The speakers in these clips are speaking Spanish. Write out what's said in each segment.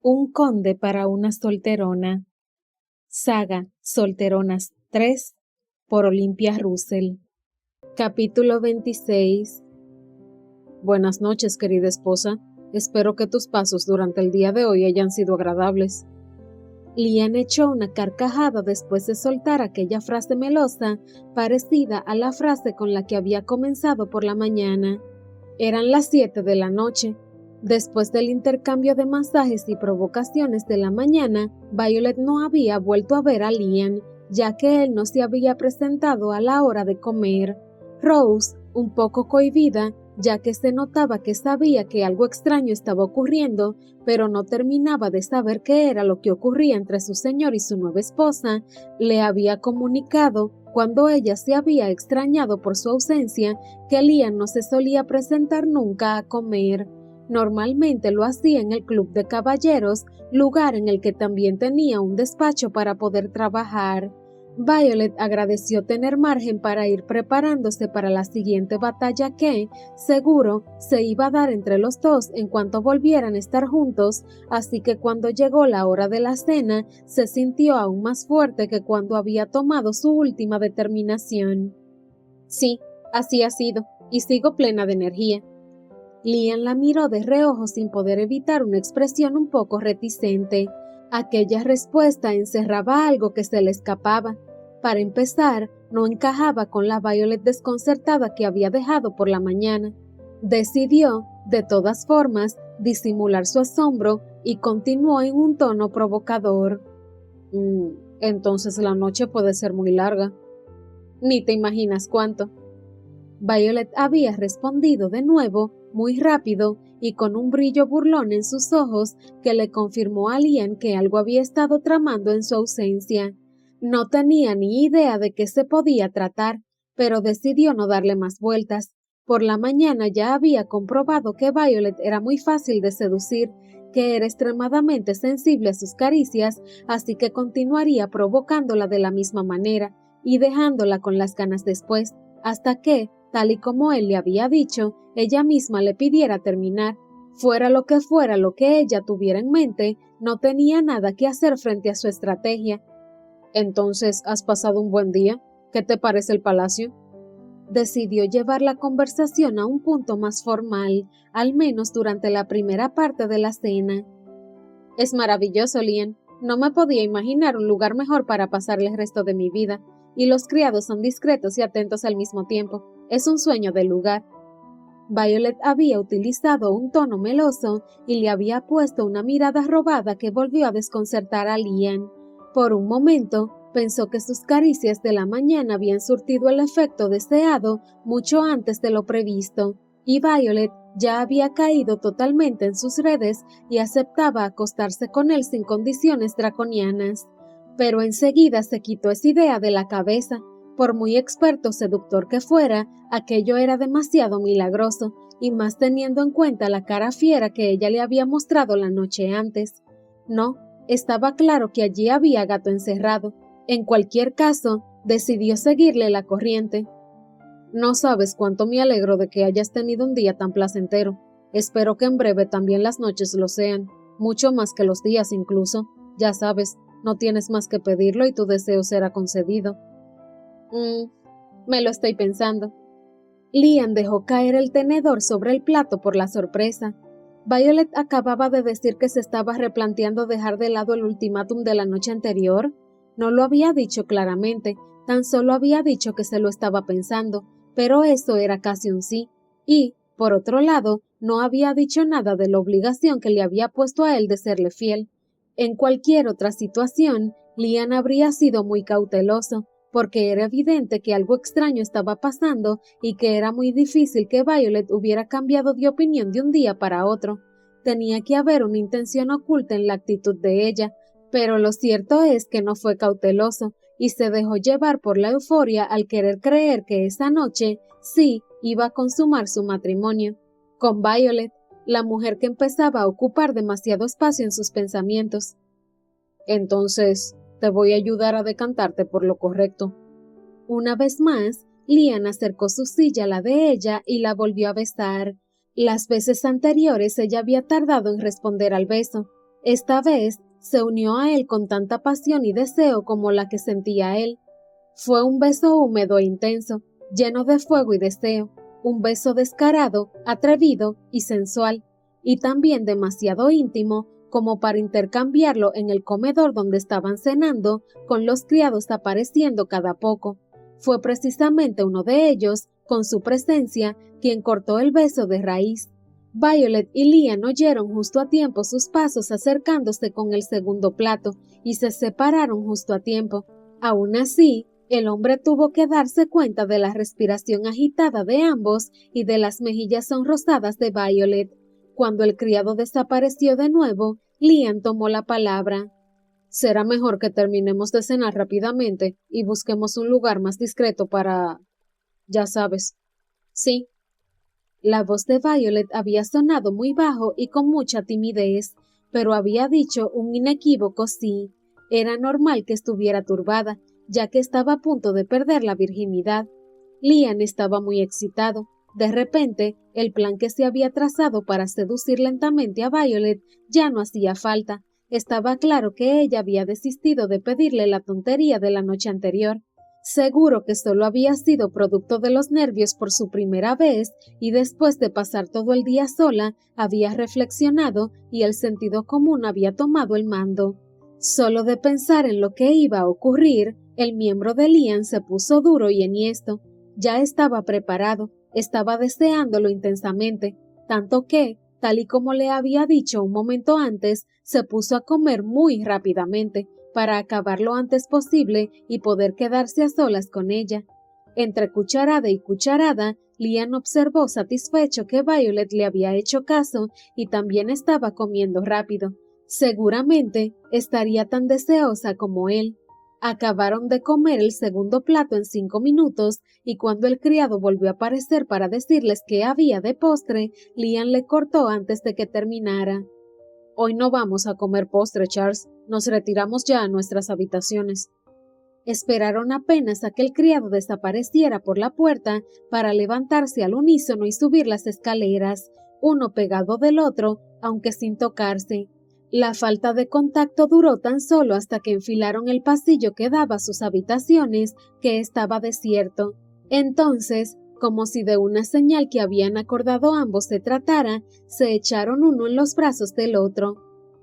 Un conde para una solterona. Saga Solteronas 3 por Olympia Russell. Capítulo 26. Buenas noches, querida esposa. Espero que tus pasos durante el día de hoy hayan sido agradables. Lian echó una carcajada después de soltar aquella frase melosa, parecida a la frase con la que había comenzado por la mañana. Eran las 7 de la noche. Después del intercambio de masajes y provocaciones de la mañana, Violet no había vuelto a ver a Lian, ya que él no se había presentado a la hora de comer. Rose, un poco cohibida, ya que se notaba que sabía que algo extraño estaba ocurriendo, pero no terminaba de saber qué era lo que ocurría entre su señor y su nueva esposa, le había comunicado, cuando ella se había extrañado por su ausencia, que Lian no se solía presentar nunca a comer. Normalmente lo hacía en el club de caballeros, lugar en el que también tenía un despacho para poder trabajar. Violet agradeció tener margen para ir preparándose para la siguiente batalla que, seguro, se iba a dar entre los dos en cuanto volvieran a estar juntos, así que cuando llegó la hora de la cena, se sintió aún más fuerte que cuando había tomado su última determinación. Sí, así ha sido, y sigo plena de energía. Lian la miró de reojo sin poder evitar una expresión un poco reticente. Aquella respuesta encerraba algo que se le escapaba. Para empezar, no encajaba con la Violet desconcertada que había dejado por la mañana. Decidió, de todas formas, disimular su asombro y continuó en un tono provocador. Entonces la noche puede ser muy larga. Ni te imaginas cuánto. Violet había respondido de nuevo, muy rápido y con un brillo burlón en sus ojos que le confirmó a Lian que algo había estado tramando en su ausencia. No tenía ni idea de qué se podía tratar, pero decidió no darle más vueltas. Por la mañana ya había comprobado que Violet era muy fácil de seducir, que era extremadamente sensible a sus caricias, así que continuaría provocándola de la misma manera y dejándola con las ganas después, hasta que, tal y como él le había dicho, ella misma le pidiera terminar. Fuera lo que ella tuviera en mente, no tenía nada que hacer frente a su estrategia. Entonces, ¿has pasado un buen día? ¿Qué te parece el palacio? Decidió llevar la conversación a un punto más formal, al menos durante la primera parte de la cena. Es maravilloso, Lian. No me podía imaginar un lugar mejor para pasar el resto de mi vida, y los criados son discretos y atentos al mismo tiempo. Es un sueño del lugar. Violet había utilizado un tono meloso y le había puesto una mirada robada que volvió a desconcertar a Lian. Por un momento, pensó que sus caricias de la mañana habían surtido el efecto deseado mucho antes de lo previsto, y Violet ya había caído totalmente en sus redes y aceptaba acostarse con él sin condiciones draconianas. Pero enseguida se quitó esa idea de la cabeza. Por muy experto seductor que fuera, aquello era demasiado milagroso, y más teniendo en cuenta la cara fiera que ella le había mostrado la noche antes. No, estaba claro que allí había gato encerrado. En cualquier caso, decidió seguirle la corriente. No sabes cuánto me alegro de que hayas tenido un día tan placentero. Espero que en breve también las noches lo sean, mucho más que los días incluso. Ya sabes, no tienes más que pedirlo y tu deseo será concedido. Me lo estoy pensando. Lian dejó caer el tenedor sobre el plato por la sorpresa. Violet acababa de decir que se estaba replanteando dejar de lado el ultimátum de la noche anterior. No lo había dicho claramente, tan solo había dicho que se lo estaba pensando, pero eso era casi un sí. Y, por otro lado, no había dicho nada de la obligación que le había puesto a él de serle fiel. En cualquier otra situación, Lian habría sido muy cauteloso, porque era evidente que algo extraño estaba pasando y que era muy difícil que Violet hubiera cambiado de opinión de un día para otro. Tenía que haber una intención oculta en la actitud de ella, pero lo cierto es que no fue cauteloso y se dejó llevar por la euforia al querer creer que esa noche sí iba a consumar su matrimonio con Violet, la mujer que empezaba a ocupar demasiado espacio en sus pensamientos. Entonces, te voy a ayudar a decantarte por lo correcto. Una vez más, Lian acercó su silla a la de ella y la volvió a besar. Las veces anteriores ella había tardado en responder al beso. Esta vez se unió a él con tanta pasión y deseo como la que sentía él. Fue un beso húmedo e intenso, lleno de fuego y deseo, un beso descarado, atrevido y sensual, y también demasiado íntimo como para intercambiarlo en el comedor donde estaban cenando, con los criados apareciendo cada poco. Fue precisamente uno de ellos, con su presencia, quien cortó el beso de raíz. Violet y Lian oyeron justo a tiempo sus pasos acercándose con el segundo plato y se separaron justo a tiempo. Aún así, el hombre tuvo que darse cuenta de la respiración agitada de ambos y de las mejillas sonrosadas de Violet. Cuando el criado desapareció de nuevo, Lian tomó la palabra. Será mejor que terminemos de cenar rápidamente y busquemos un lugar más discreto para... ya sabes. Sí. La voz de Violet había sonado muy bajo y con mucha timidez, pero había dicho un inequívoco sí. Era normal que estuviera turbada, ya que estaba a punto de perder la virginidad. Lian estaba muy excitado. De repente, el plan que se había trazado para seducir lentamente a Violet ya no hacía falta. Estaba claro que ella había desistido de pedirle la tontería de la noche anterior. Seguro que solo había sido producto de los nervios por su primera vez y después de pasar todo el día sola, había reflexionado y el sentido común había tomado el mando. Solo de pensar en lo que iba a ocurrir, el miembro de Lian se puso duro y enhiesto. Ya estaba preparado, estaba deseándolo intensamente, tanto que, tal y como le había dicho un momento antes, se puso a comer muy rápidamente, para acabar lo antes posible y poder quedarse a solas con ella. Entre cucharada y cucharada, Lian observó satisfecho que Violet le había hecho caso y también estaba comiendo rápido. Seguramente estaría tan deseosa como él. Acabaron de comer el segundo plato en 5 minutos y cuando el criado volvió a aparecer para decirles que había de postre, Lian le cortó antes de que terminara. Hoy no vamos a comer postre, Charles. Nos retiramos ya a nuestras habitaciones. Esperaron apenas a que el criado desapareciera por la puerta para levantarse al unísono y subir las escaleras, uno pegado del otro, aunque sin tocarse. La falta de contacto duró tan solo hasta que enfilaron el pasillo que daba a sus habitaciones, que estaba desierto. Entonces, como si de una señal que habían acordado ambos se tratara, se echaron uno en los brazos del otro.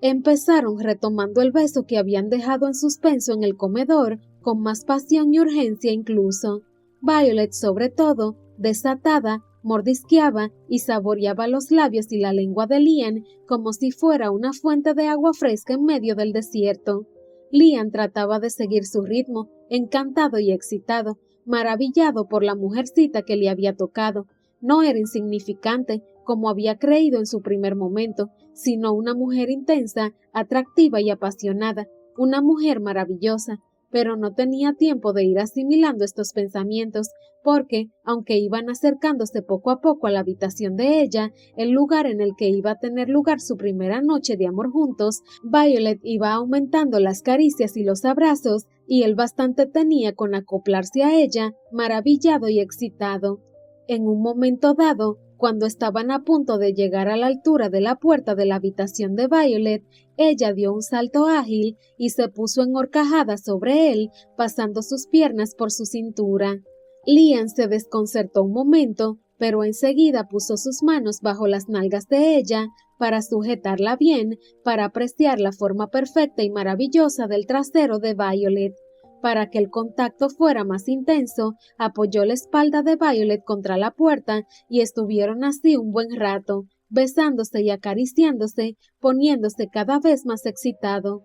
Empezaron retomando el beso que habían dejado en suspenso en el comedor, con más pasión y urgencia incluso. Violet, sobre todo, desatada, mordisqueaba y saboreaba los labios y la lengua de Lian como si fuera una fuente de agua fresca en medio del desierto. Lian trataba de seguir su ritmo, encantado y excitado, maravillado por la mujercita que le había tocado. No era insignificante, como había creído en su primer momento, sino una mujer intensa, atractiva y apasionada, una mujer maravillosa, pero no tenía tiempo de ir asimilando estos pensamientos, porque, aunque iban acercándose poco a poco a la habitación de ella, el lugar en el que iba a tener lugar su primera noche de amor juntos, Violet iba aumentando las caricias y los abrazos, y él bastante tenía con acoplarse a ella, maravillado y excitado. En un momento dado, cuando estaban a punto de llegar a la altura de la puerta de la habitación de Violet, ella dio un salto ágil y se puso enhorcajada sobre él, pasando sus piernas por su cintura. Lian se desconcertó un momento, pero enseguida puso sus manos bajo las nalgas de ella para sujetarla bien, para apreciar la forma perfecta y maravillosa del trasero de Violet. Para que el contacto fuera más intenso, apoyó la espalda de Violet contra la puerta y estuvieron así un buen rato, besándose y acariciándose, poniéndose cada vez más excitado.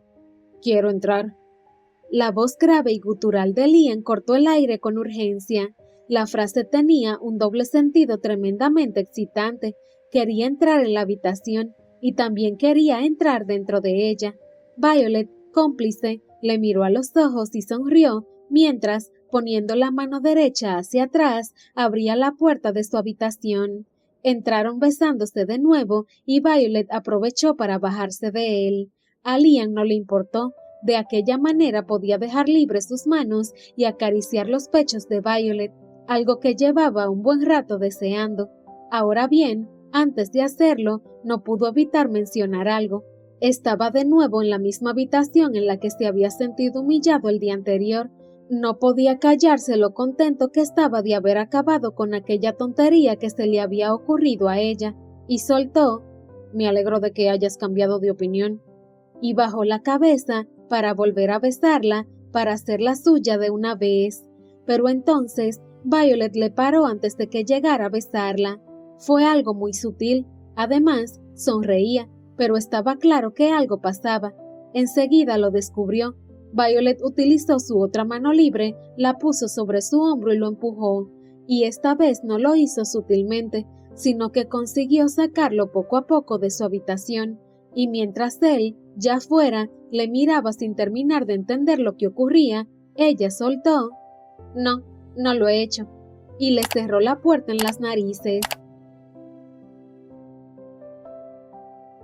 «Quiero entrar». La voz grave y gutural de Lian cortó el aire con urgencia. La frase tenía un doble sentido tremendamente excitante. Quería entrar en la habitación y también quería entrar dentro de ella. Violet, cómplice, le miró a los ojos y sonrió, mientras, poniendo la mano derecha hacia atrás, abría la puerta de su habitación. Entraron besándose de nuevo y Violet aprovechó para bajarse de él. A Lian no le importó. De aquella manera podía dejar libres sus manos y acariciar los pechos de Violet, algo que llevaba un buen rato deseando. Ahora bien, antes de hacerlo, no pudo evitar mencionar algo. Estaba de nuevo en la misma habitación en la que se había sentido humillado el día anterior. No podía callarse lo contento que estaba de haber acabado con aquella tontería que se le había ocurrido a ella, y soltó: «Me alegro de que hayas cambiado de opinión», y bajó la cabeza para volver a besarla, para hacerla suya de una vez. Pero entonces Violet le paró antes de que llegara a besarla. Fue algo muy sutil. Además, sonreía, pero estaba claro que algo pasaba. Enseguida lo descubrió. Violet utilizó su otra mano libre, la puso sobre su hombro y lo empujó. Y esta vez no lo hizo sutilmente, sino que consiguió sacarlo poco a poco de su habitación. Y mientras él, ya fuera, le miraba sin terminar de entender lo que ocurría, ella soltó: «No, no lo he hecho», y le cerró la puerta en las narices.